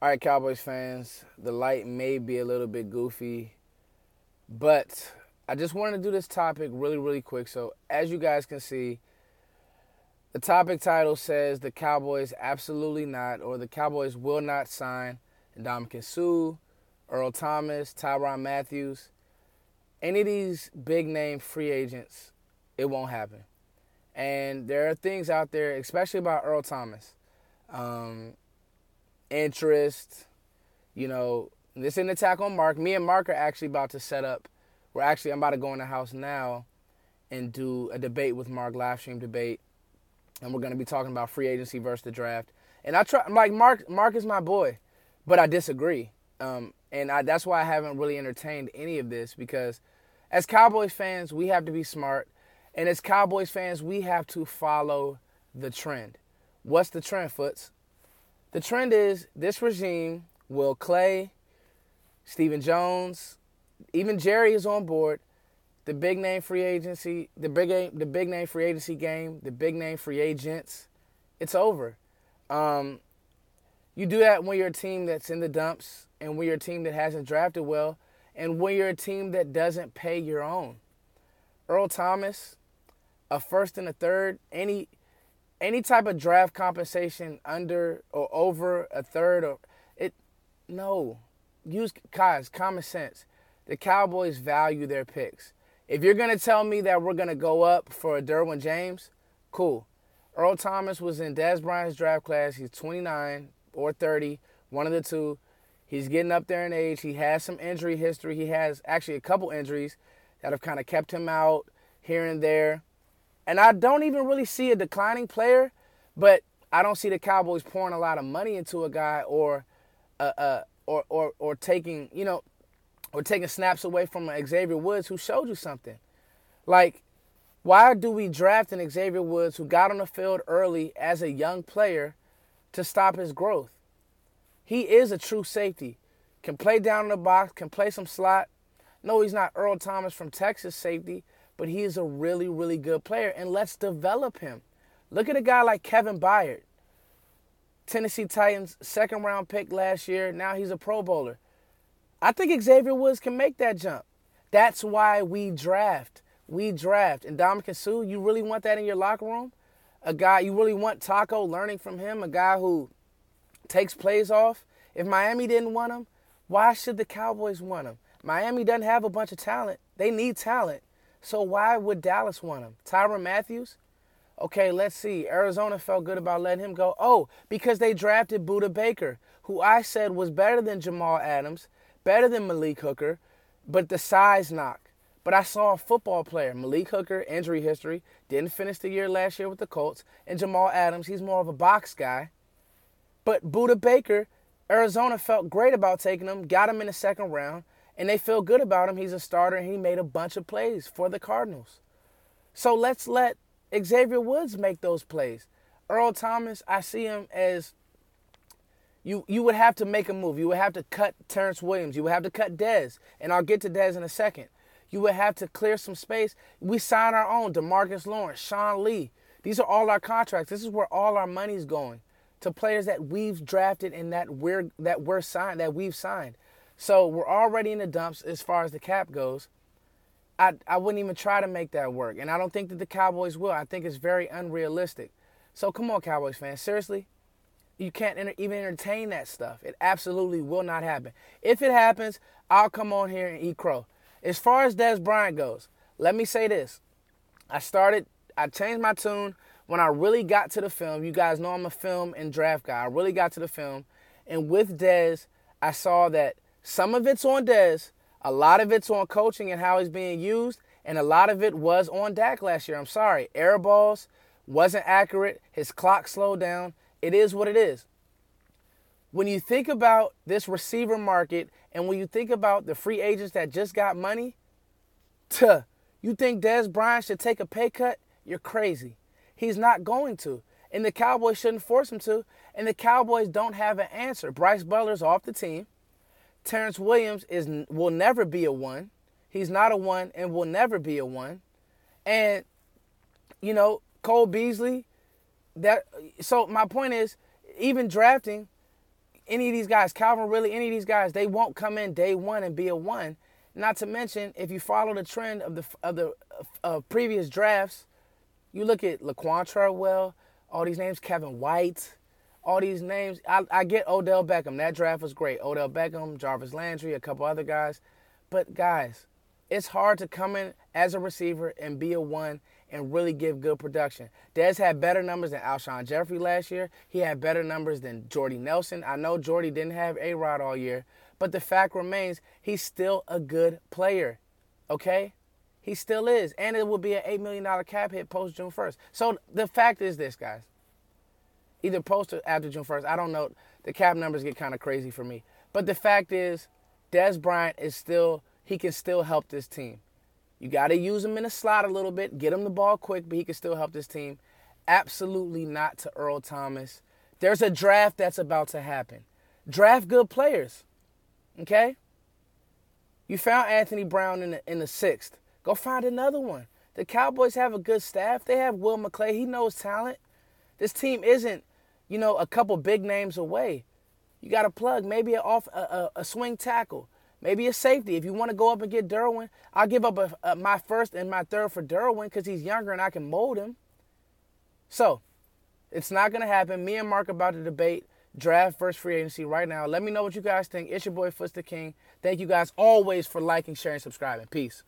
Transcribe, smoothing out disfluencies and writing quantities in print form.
All right, Cowboys fans, the light may be a little bit goofy, but I just wanted to do this topic really, really quick. So, as you guys can see, the topic title says the Cowboys absolutely not, or the Cowboys will not sign Ndamukong Suh, Earl Thomas, Tyrann Mathieu, any of these big name free agents. It won't happen. And there are things out there, especially about Earl Thomas. Interest, this is an attack on Mark. Me and Mark are actually about to set up. I'm about to go in the house now and do a debate with Mark, live stream debate. And we're going to be talking about free agency versus the draft. And Mark is my boy, but I disagree. That's why I haven't really entertained any of this, because as Cowboys fans, we have to be smart. And as Cowboys fans, we have to follow the trend. What's the trend, Foots? The trend is this regime, Will Clay, Stephen Jones, even Jerry is on board. The big name free agency, the big name free agency game, the big name free agents, it's over. You do that when you're a team that's in the dumps, and when you're a team that hasn't drafted well, and when you're a team that doesn't pay your own. Earl Thomas, a first and a third, any type of draft compensation under or over a third, use common sense. The Cowboys value their picks. If you're going to tell me that we're going to go up for a Derwin James, cool. Earl Thomas was in Dez Bryant's draft class. He's 29 or 30, one of the two. He's getting up there in age. He has some injury history. He has actually a couple injuries that have kind of kept him out here and there. And I don't even really see a declining player, but I don't see the Cowboys pouring a lot of money into a guy or taking snaps away from Xavier Woods, who showed you something. Like, why do we draft an Xavier Woods who got on the field early as a young player to stop his growth? He is a true safety. Can play down in the box, can play some slot. No, he's not Earl Thomas from Texas safety, but he is a really, really good player, and let's develop him. Look at a guy like Kevin Byard, Tennessee Titans second-round pick last year. Now he's a Pro Bowler. I think Xavier Woods can make that jump. That's why we draft. And Ndamukong Suh, you really want that in your locker room? A guy, you really want Taco learning from him, a guy who takes plays off? If Miami didn't want him, why should the Cowboys want him? Miami doesn't have a bunch of talent. They need talent. So why would Dallas want him? Tyrann Mathieu? Okay, let's see. Arizona felt good about letting him go. Oh, because they drafted Budda Baker, who I said was better than Jamal Adams, better than Malik Hooker, but the size knock. But I saw a football player, Malik Hooker, injury history, didn't finish the year last year with the Colts, and Jamal Adams, he's more of a box guy. But Budda Baker, Arizona felt great about taking him, got him in the second round, and they feel good about him. He's a starter, and he made a bunch of plays for the Cardinals. So let's let Xavier Woods make those plays. Earl Thomas, I see him as you would have to make a move. You would have to cut Terrence Williams. You would have to cut Dez, and I'll get to Dez in a second. You would have to clear some space. We sign our own, DeMarcus Lawrence, Sean Lee. These are all our contracts. This is where all our money's going, to players that we've drafted and that we've signed. So we're already in the dumps as far as the cap goes. I wouldn't even try to make that work. And I don't think that the Cowboys will. I think it's very unrealistic. So come on, Cowboys fans. Seriously, you can't even entertain that stuff. It absolutely will not happen. If it happens, I'll come on here and eat crow. As far as Dez Bryant goes, let me say this. I changed my tune when I really got to the film. You guys know I'm a film and draft guy. I really got to the film. And with Dez, I saw that some of it's on Dez, a lot of it's on coaching and how he's being used, and a lot of it was on Dak last year. I'm sorry. Air balls wasn't accurate. His clock slowed down. It is what it is. When you think about this receiver market and when you think about the free agents that just got money, you think Dez Bryant should take a pay cut? You're crazy. He's not going to. And the Cowboys shouldn't force him to. And the Cowboys don't have an answer. Bryce Butler's off the team. Terrence Williams will never be a one. He's not a one and will never be a one. And, Cole Beasley. So my point is, even drafting, any of these guys, Calvin Ridley, any of these guys, they won't come in day one and be a 1. Not to mention, if you follow the trend of the previous drafts, you look at Laquan Treadwell, all these names, Kevin White, all these names. I get Odell Beckham. That draft was great. Odell Beckham, Jarvis Landry, a couple other guys. But, guys, it's hard to come in as a receiver and be a 1 and really give good production. Dez had better numbers than Alshon Jeffrey last year. He had better numbers than Jordy Nelson. I know Jordy didn't have A-Rod all year, but the fact remains he's still a good player, okay? He still is, and it will be an $8 million cap hit post June 1st. So the fact is this, guys. Either post or after June 1st, I don't know. The cap numbers get kind of crazy for me. But the fact is, Dez Bryant is still, he can still help this team. You got to use him in the slot a little bit, get him the ball quick, but he can still help this team. Absolutely not to Earl Thomas. There's a draft that's about to happen. Draft good players, okay? You found Anthony Brown in the 6th. Go find another one. The Cowboys have a good staff. They have Will McClay. He knows talent. This team isn't, a couple big names away. You got to plug maybe a swing tackle, maybe a safety. If you want to go up and get Derwin, I'll give up my 1st and my 3rd for Derwin because he's younger and I can mold him. So, it's not going to happen. Me and Mark are about to debate draft versus free agency right now. Let me know what you guys think. It's your boy, Foots the King. Thank you guys always for liking, sharing, subscribing. Peace.